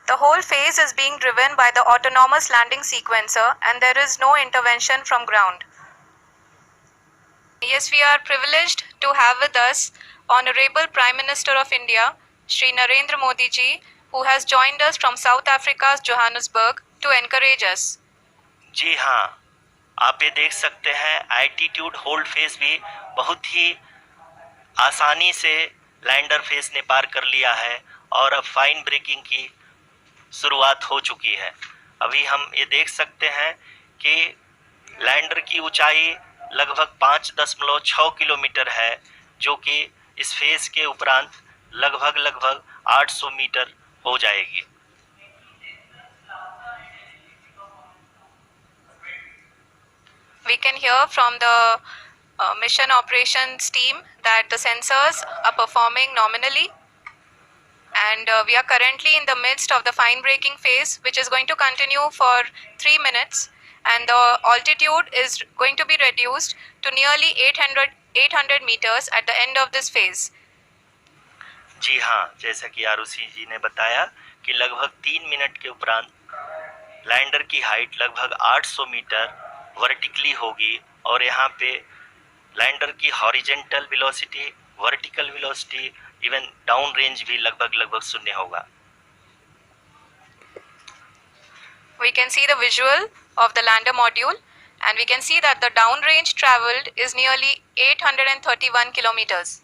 The whole phase is being driven by the autonomous landing sequencer and there is no intervention from ground. Yes, we are privileged to have with us Honorable Prime Minister of India, Shri Narendra Modi ji, who has joined us from South Africa's Johannesburg to encourage us. जी हाँ, आप ये देख सकते हैं altitude hold phase भी बहुत ही आसानी से लैंडर फेज ने पार कर लिया है और अब फाइन ब्रेकिंग की शुरुआत हो चुकी है। अभी हम ये देख सकते हैं कि लैंडर की ऊंचाई लगभग 5.6 किलोमीटर है, जो कि इस फेज के उपरांत लगभग 800 मीटर हो जाएगी। We can hear from the mission operations team that the sensors are performing nominally, and we are currently in the midst of the fine braking phase, which is going to continue for 3 minutes, and the altitude is going to be reduced to nearly 800 meters at the end of this phase. जी हाँ, जैसा कि आरुषि जी ने बताया कि लगभग 3 minute के उपरांत lander की हाइट लगभग 800 मीटर वर्टिकली होगी और यहाँ पे लैंडर की horizontal velocity, vertical velocity, even down range भी लगभग शून्य होगा। We can see the visual of the lander module and we can see that the down range traveled is nearly 831 kilometers.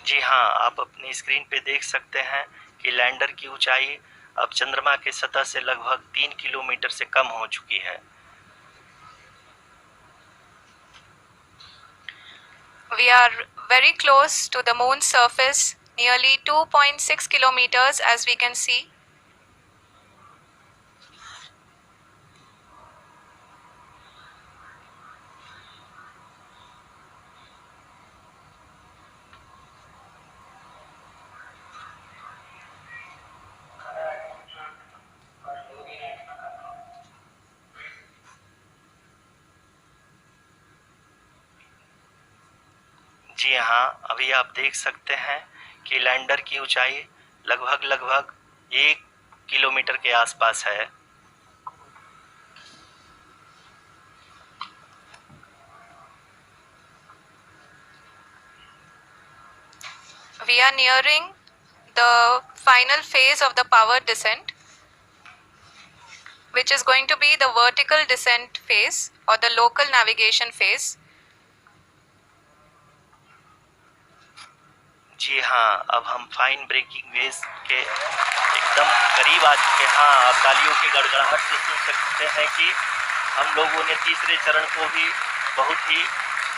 जी हाँ, आप अपनी स्क्रीन पे देख सकते हैं कि लैंडर की ऊंचाई अब चंद्रमा के सतह से लगभग 3 किलोमीटर से कम हो चुकी है। We are very close to the moon's surface, nearly 2.6 kilometers as we can see. जी हाँ, अभी आप देख सकते हैं कि लैंडर की ऊंचाई लगभग 1 किलोमीटर के आसपास है। We are nearing the final phase of the power descent, which is going to be the vertical descent phase or the local navigation phase. जी हाँ, अब हम फाइन ब्रेकिंग वेज के एकदम करीब आ चुके हैं। हाँ, आप तालियों की गड़गड़ाहट से सुन सकते हैं कि हम लोगों ने तीसरे चरण को भी बहुत ही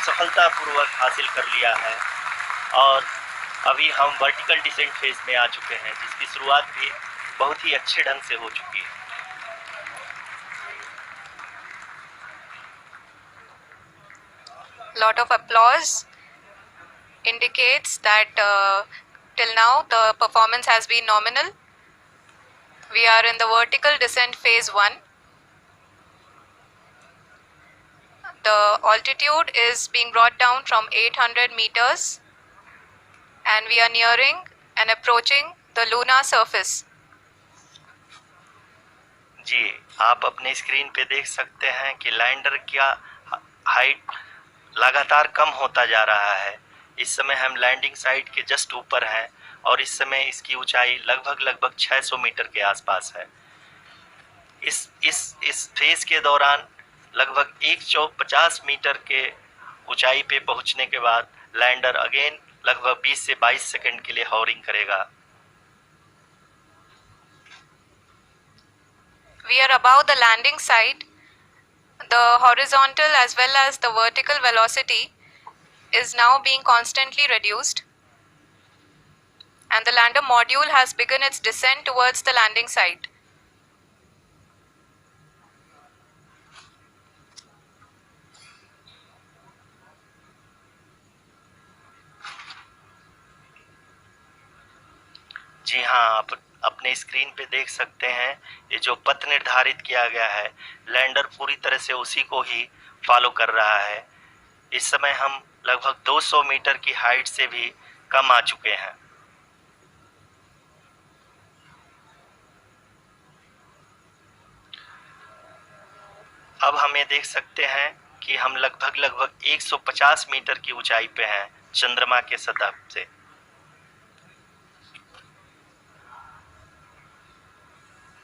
सफलतापूर्वक हासिल कर लिया है और अभी हम वर्टिकल डिसेंट फेज में आ चुके हैं, जिसकी शुरुआत भी बहुत ही अच्छे ढंग से हो चुकी है। Lot of applause indicates that till now the performance has been nominal. We are in the vertical descent phase 1. The altitude is being brought down from 800 meters and we are nearing and approaching the lunar surface. जी, आप अपने screen पे देख सकते हैं कि lander का height लगातार कम होता जा रहा है। इस समय हम लैंडिंग साइट के जस्ट ऊपर हैं और इस समय इसकी ऊंचाई लगभग 600 मीटर के आसपास है। इस फेज के दौरान लगभग 150 मीटर के ऊंचाई पे पहुंचने के बाद लैंडर अगेन लगभग 20 से 22 सेकंड के लिए हॉवरिंग करेगा। We are above the landing site. The horizontal as well as the vertical velocity is now being constantly reduced and the lander module has begun its descent towards the landing site. जी हाँ, अपने screen पे देख सकते हैं, ये जो पथ निर्धारित किया गया है, लैंडर पूरी तरह से उसी को ही फॉलो कर रहा है। इस समय हम लगभग 200 मीटर की हाइट से भी कम आ चुके हैं। अब हम ये देख सकते हैं कि हम लगभग 150 मीटर की ऊंचाई पे हैं चंद्रमा के सतह से।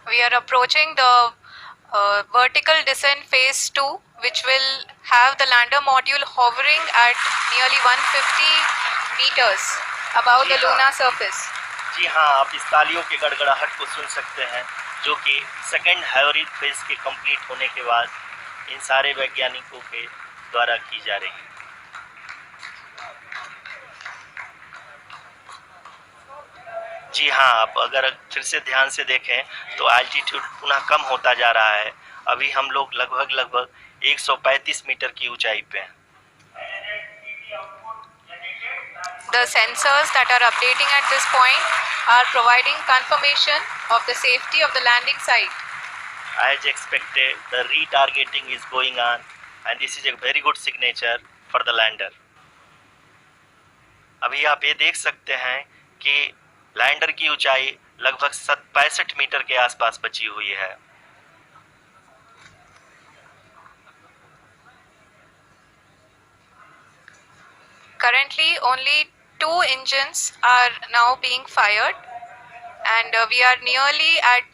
We are approaching the vertical descent phase 2, which will have the lander module hovering at nearly 150 meters above the lunar surface. जी हाँ, आप इस तालियों के गड़गड़ाहट को सुन सकते हैं, जो कि सेकेंड हाइब्रिड फेज के कंप्लीट होने के बाद इन सारे वैज्ञानिकों के द्वारा की जा रही है। जी हाँ, आप अगर फिर से ध्यान से देखें तो एल्टीट्यूड पुनः कम होता जा रहा है। अभी हम लोग लगभग 135 मीटर की ऊंचाई पे हैं। The sensors that are updating at this point are providing confirmation of the safety of the landing site. As expected, the retargeting is going on and this is a very good signature for the lander. अभी आप ये देख सकते हैं कि lander की ऊंचाई लगभग 65 मीटर के आसपास बची हुई है। Currently, only 2 engines are now being fired, and we are nearly at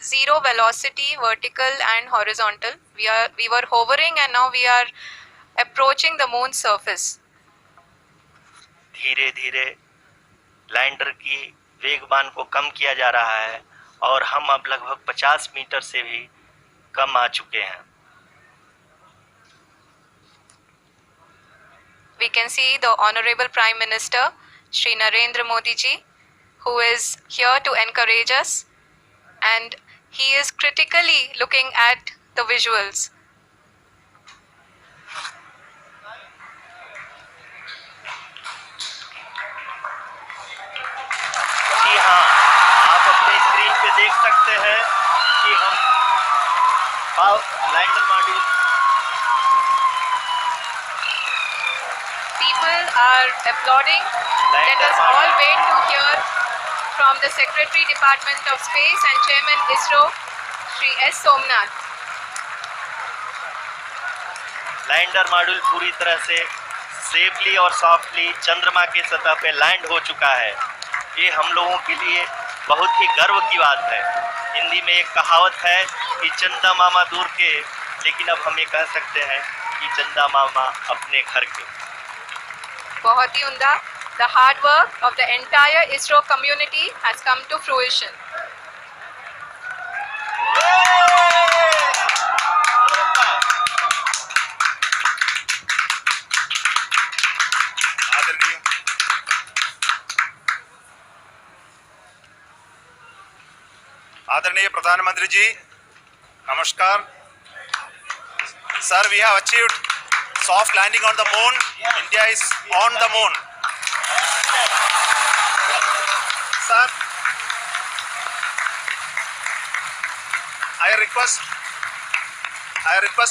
zero velocity, vertical and horizontal. We were hovering, and now we are approaching the moon's surface. धीरे धीरे लैंडर की वेगमान को कम किया जा रहा है और हम अब लगभग 50 मीटर से भी कम आ चुके हैं। We can see the Honorable Prime Minister, Shri Narendra Modi ji, who is here to encourage us, and he is critically looking at the visuals. जी हाँ, आप अपने स्क्रीन पे देख सकते हैं कि हम lander module People are applauding. Let us all wait to hear from the Secretary Department of Space and Chairman ISRO, Shri S. Somnath. Lander module पूरी तरह से सेफली और सॉफ्टली चंद्रमा के सतह पे लैंड हो चुका है। ये हम लोगों के लिए बहुत ही गर्व की बात है। हिंदी में एक कहावत है कि चंदा मामा दूर के, लेकिन अब हम ये कह सकते हैं कि चंदा मामा अपने घर के। बहुत ही उम्दा. The hard work of the entire ISRO community has come to fruition. आदरणीय प्रधानमंत्री जी, नमस्कार sir. We have achieved soft landing on the moon. India is on the moon. Sir, I request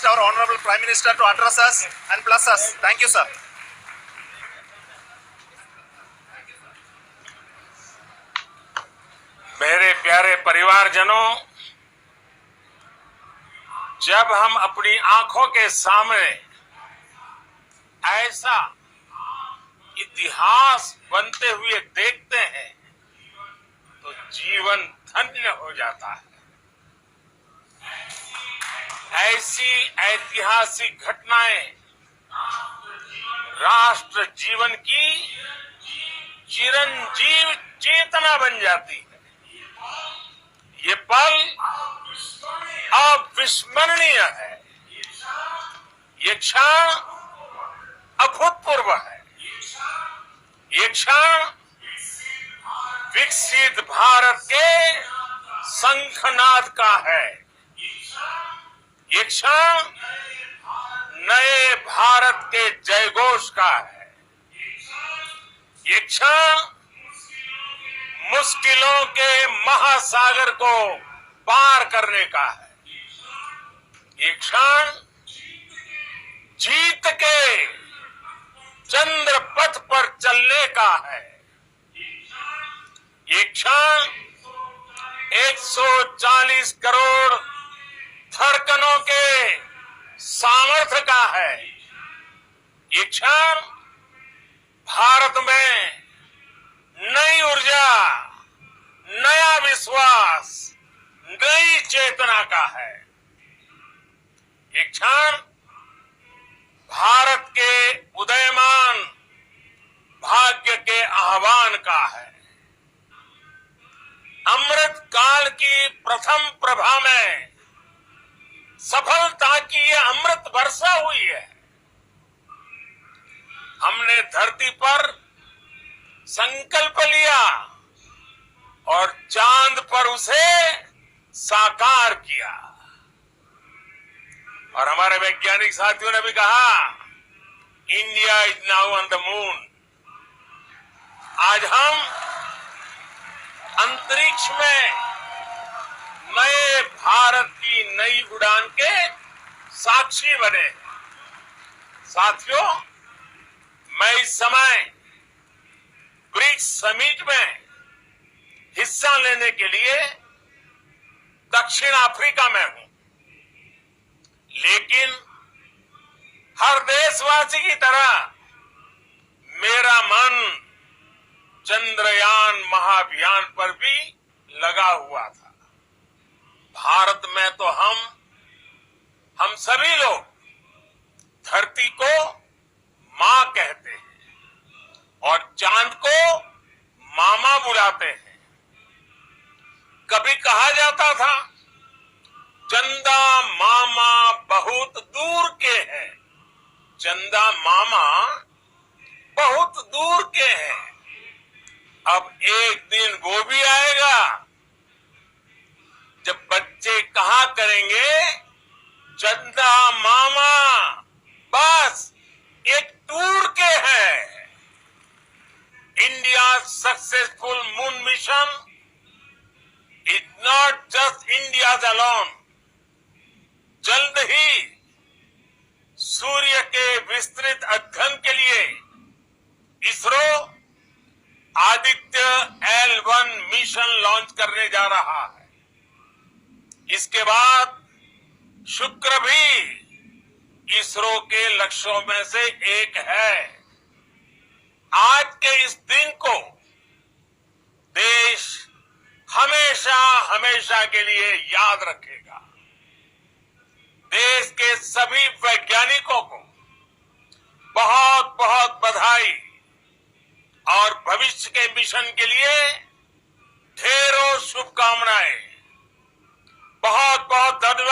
our Honorable Prime Minister to address us and bless us. Thank you, sir. मेरे प्यारे परिवारजनों, जब हम अपनी आंखों के सामने ऐसा इतिहास बनते हुए देखते हैं तो जीवन धन्य हो जाता है। ऐसी ऐतिहासिक घटनाएं राष्ट्र जीवन की चिरंजीव चेतना बन जाती है। ये पल अविस्मरणीय है। ये क्षण अभूतपूर्व है। ये क्षण विकसित भारत के शंखनाद का है। ये क्षण नए भारत के जयघोष का है। ये क्षण मुश्किलों के महासागर को पार करने का है। ये क्षण जीत के चंद्र पथ पर चलने का है। ये क्षण 140 करोड़ धड़कनों के सामर्थ्य का है। ये क्षण भारत में नई ऊर्जा, नया विश्वास, नई चेतना का है। ये क्षण भारत के उदयमान भाग्य के आह्वान का है। अमृत काल की प्रथम प्रभा में सफलता की ये अमृत वर्षा हुई है। हमने धरती पर संकल्प लिया और चांद पर उसे साकार किया। और हमारे वैज्ञानिक साथियों ने भी कहा, India is now on the moon. आज हम अंतरिक्ष में नए भारत की नई उड़ान के साक्षी बने। साथियों, मैं इस समय ब्रिक्स समिट में हिस्सा लेने के लिए दक्षिण अफ्रीका में हूं, लेकिन हर देशवासी की तरह मेरा मन चंद्रयान महाअभियान पर भी लगा हुआ था। भारत में तो हम सभी लोग धरती को मां कहते हैं और चांद को मामा बुलाते हैं। कभी कहा जाता था, चंदा मामा बहुत दूर के हैं। चंदा मामा बहुत दूर के हैं। अब एक दिन वो भी आएगा जब बच्चे कहा करेंगे, चंदा मामा बस एक टूर के हैं। India's successful moon mission is not just India's alone. जल्द ही सूर्य के विस्तृत अध्ययन के लिए ISRO Aditya L1 mission launch करने जा रहा है। इसके बाद शुक्र भी इसरो के लक्ष्यों में से एक है। आज के इस दिन को देश हमेशा हमेशा के लिए याद रखेगा। देश के सभी वैज्ञानिकों को बहुत बहुत बधाई और भविष्य के मिशन के लिए ढेरों शुभकामनाएं। बहुत बहुत धन्यवाद।